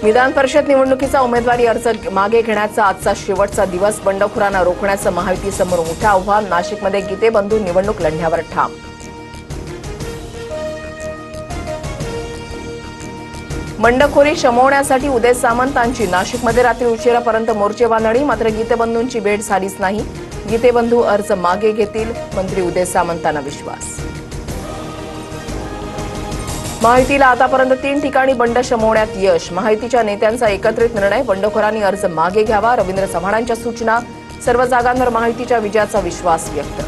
विधान परिषद निवडणुकीचा उमेदवारी अर्ज मागे घेण्याचा आजचा शेवटचा दिवस. बंडखोरांना रोखण्याचं महायुतीसमोर मोठं आव्हान. नाशिकमध्ये गीते बंधू निवडणूक लढण्यावर ठाम. बंडखोरी शमवण्यासाठी उदय सामंतांची नाशिकमध्ये रात्री उशिरापर्यंत मोर्चे बांधणी. मात्र गीतेबंधूंची भेट झालीच नाही. गीतेबंधू अर्ज मागे घेतील, मंत्री उदय सामंतांना विश्वास. महायुतीला आतापर्यंत 3 ठिकाणी बंड शमवण्यात यश. महायुतीच्या नेत्यांचा एकत्रित निर्णय. बंडखोरांनी अर्ज मागे घ्यावा, रवींद्र चव्हाणांच्या सूचना. सर्व जागांवर महायुतीच्या विजयाचा विश्वास व्यक्त.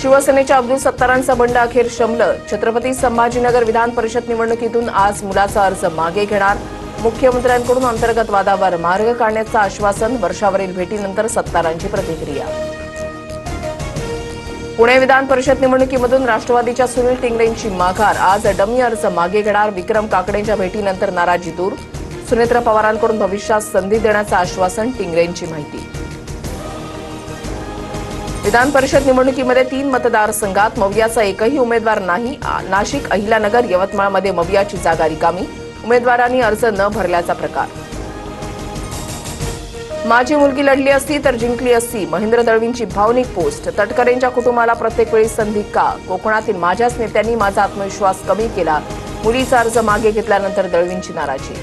शिवसेनेच्या अब्दुल सत्तारांचं बंड अखेर शमलं. छत्रपती संभाजीनगर विधान परिषद निवडणुकीतून आज मुलाचा अर्ज मागे घेणार. मुख्यमंत्र्यांकडून अंतर्गत वादावर मार्ग काढण्याचं आश्वासन. वर्षावरील भेटीनंतर सत्तारांची प्रतिक्रिया. पुणे विधान परिषद निवडणुकीमधून राष्ट्रवादीच्या सुनील टिंगरेंची माघार. आज डमी अर्ज मागे घेणार. विक्रम काकडेंच्या भेटीनंतर नाराजी दूर. सुनेत्र पवारांकडून भविष्यात संधी देण्याचं आश्वासन. टिंगरेंची माहिती. विधान परिषद निवडणुकीमध्ये 3 मतदारसंघात मवियाचा एकही उमेदवार नाही. नाशिक, अहिल्यानगर, यवतमाळमध्ये मवियाची जागा रिकामी. उमेदवारांनी अर्ज न भरल्याचा प्रकार. माझी मुलगी लढली असती तर जिंकली असती. महेंद्र दळवींची भावनिक पोस्ट. तटकरेंच्या कुटुंबाला प्रत्येक वेळी संधी का? कोकणातील माझ्याच नेत्यांनी माझा आत्मविश्वास कमी केला. मुलीचा अर्ज मागे घेतल्यानंतर दळवींची नाराजी.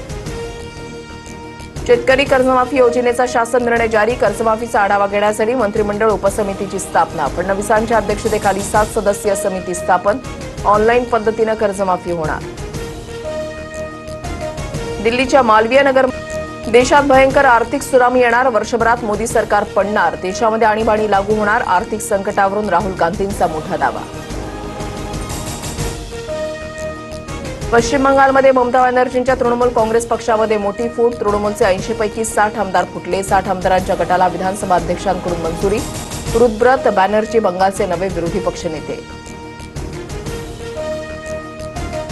शेतकरी कर्जमाफी योजनेचा शासन निर्णय जारी. कर्जमाफीचा आढावा घेण्यासाठी मंत्रिमंडळ उपसमितीची स्थापना. फडणवीसांच्या अध्यक्षतेखाली 7 सदस्यीय समिती स्थापन. ऑनलाईन पद्धतीनं कर्जमाफी होणार. दिल्लीच्या मालवीय नगर. देशात भयंकर आर्थिक सुनामी येणार. वर्षभरात मोदी सरकार पडणार. देशामध्ये आणीबाणी लागू होणार. आर्थिक संकटावरून राहुल गांधींचा मोठा दावा. पश्चिम बंगालमध्ये ममता बॅनर्जींच्या तृणमूल काँग्रेस पक्षामध्ये मोठी फूट. तृणमूलचे 80 पैकी 60 आमदार फुटले. 60 आमदारांच्या गटाला विधानसभा अध्यक्षांकडून मंजुरी. रुद्रत बॅनर्जी बंगालचे नवे विरोधी पक्षनेते.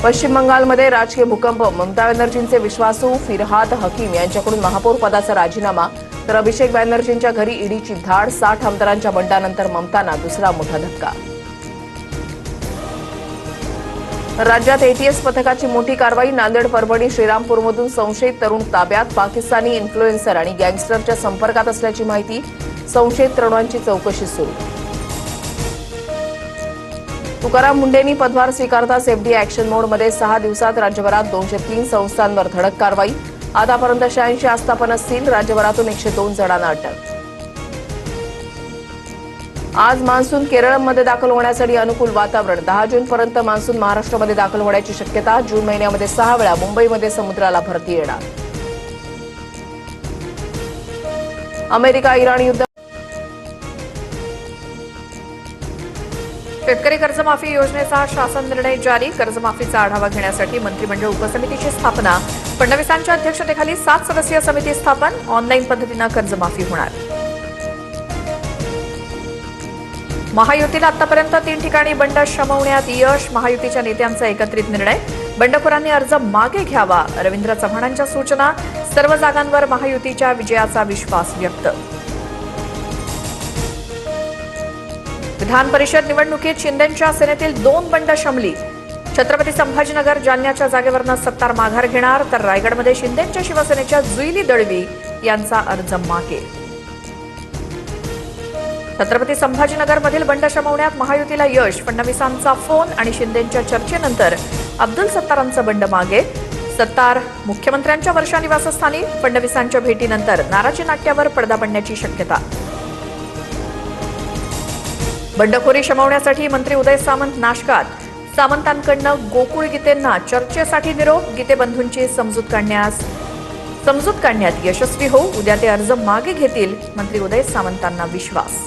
पश्चिम बंगालमध्ये राजकीय भूकंप. ममता बॅनर्जींचे विश्वासू फिरहाद हकीम यांच्याकडून महापौर पदाचा राजीनामा. तर अभिषेक बॅनर्जींच्या घरी ईडीची धाड. 60 आमदारांच्या बंडानंतर ममतांना दुसरा मोठा धक्का. राज्यात एटीएस पथकाची मोठी कारवाई. नांदेड, परभणी, श्रीरामपूरमधून संशयित तरुण ताब्यात. पाकिस्तानी इन्फ्लुएन्सर आणि गँगस्टरच्या संपर्कात असल्याची माहिती. संशयित तरुणांची चौकशी सुरू. तुकाराम मुंडेंनी पदभार स्वीकारताच एफडी ऍक्शन मोडमध्ये. 6 दिवसात राज्यभरात 203 संस्थांवर धडक कारवाई. आतापर्यंत 86 आस्थापना सील. राज्यभरातून 102 जणांना अटक. आज मान्सून केरळमध्ये दाखल होण्यासाठी अनुकूल वातावरण. 10 जूनपर्यंत मान्सून महाराष्ट्रामध्ये दाखल होण्याची शक्यता. जून महिन्यामध्ये 6 वेळा मुंबईमध्ये समुद्राला भरती येणार. अमेरिका इराण युद्ध. शेतकरी कर्जमाफी योजनेचा शासन निर्णय जारी. कर्जमाफीचा आढावा घेण्यासाठी मंत्रिमंडळ उपसमितीची स्थापना. फडणवीसांच्या अध्यक्षतेखाली 7 सदस्यीय समिती स्थापन. ऑनलाईन पद्धतीनं कर्जमाफी होणार. महायुतीला आतापर्यंत 3 ठिकाणी बंड शमवण्यात यश. महायुतीच्या नेत्यांचा एकत्रित निर्णय. बंडखोरांनी अर्ज मागे घ्यावा, रवींद्र चव्हाणांच्या सूचना. सर्व जागांवर महायुतीच्या विजयाचा विश्वास व्यक्त. विधान परिषद निवडणुकीत शिंदेंच्या सेनेतील 2 बंड शमली. छत्रपती संभाजीनगर, जालन्याच्या जागेवरनं सत्तार माघार घेणार. तर रायगडमध्ये शिंदेंच्या शिवसेनेच्या जुईली दळवी यांचा अर्ज मागे. छत्रपती संभाजीनगरमधील बंड शमवण्यात महायुतीला यश. फडणवीसांचा फोन आणि शिंदेंच्या चर्चेनंतर अब्दुल सत्तारांचं बंड मागे. सत्तार मुख्यमंत्र्यांच्या वर्षा निवासस्थानी. फडणवीसांच्या भेटीनंतर नाराजी नाट्यावर पडदा पडण्याची शक्यता. बंडखोरी शमवण्यासाठी मंत्री उदय सामंत नाशकात. सामंतांकडनं गोकुळ गीतेंना चर्चेसाठी निरोप. गीतेबंधूंची समजूत काढण्यात यशस्वी होऊ. उद्या ते अर्ज मागे घेतील, मंत्री उदय सामंतांना विश्वास.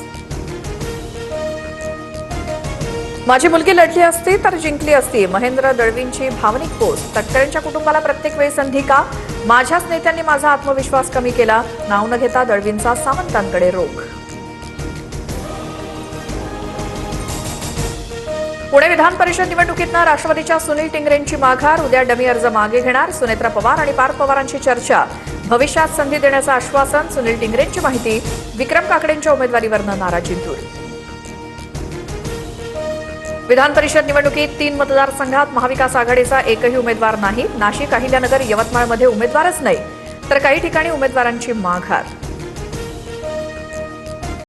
माझी मुलगी लढली असती तर जिंकली असती. महेंद्र दळवींची भावनिक पोस्ट. तटकरेंच्या कुटुंबाला प्रत्येक वेळी संधी का? माझ्याच नेत्यांनी माझा आत्मविश्वास कमी केला. नाव न घेता दळवींचा सामंतांकडे रोख. पुणे विधान परिषद निवडणुकीतनं राष्ट्रवादीच्या सुनील टिंगरेंची माघार. उद्या डमी अर्ज मागे घेणार. सुनेत्रा पवार आणि पार्थ पवारांची चर्चा. भविष्यात संधी देण्याचं आश्वासन. सुनील टिंगरेंची माहिती. विक्रम काकडेंच्या उमेदवारीवरनं नाराजी दूर. विधान परिषद निवडणुकीत 3 मतदारसंघात महाविकास आघाडीचा एकही उमेदवार नाही. नाशिक, अहिल्यानगर, यवतमाळमध्ये उमेदवारच नाही, तर काही ठिकाणी उमेदवारांची माघार.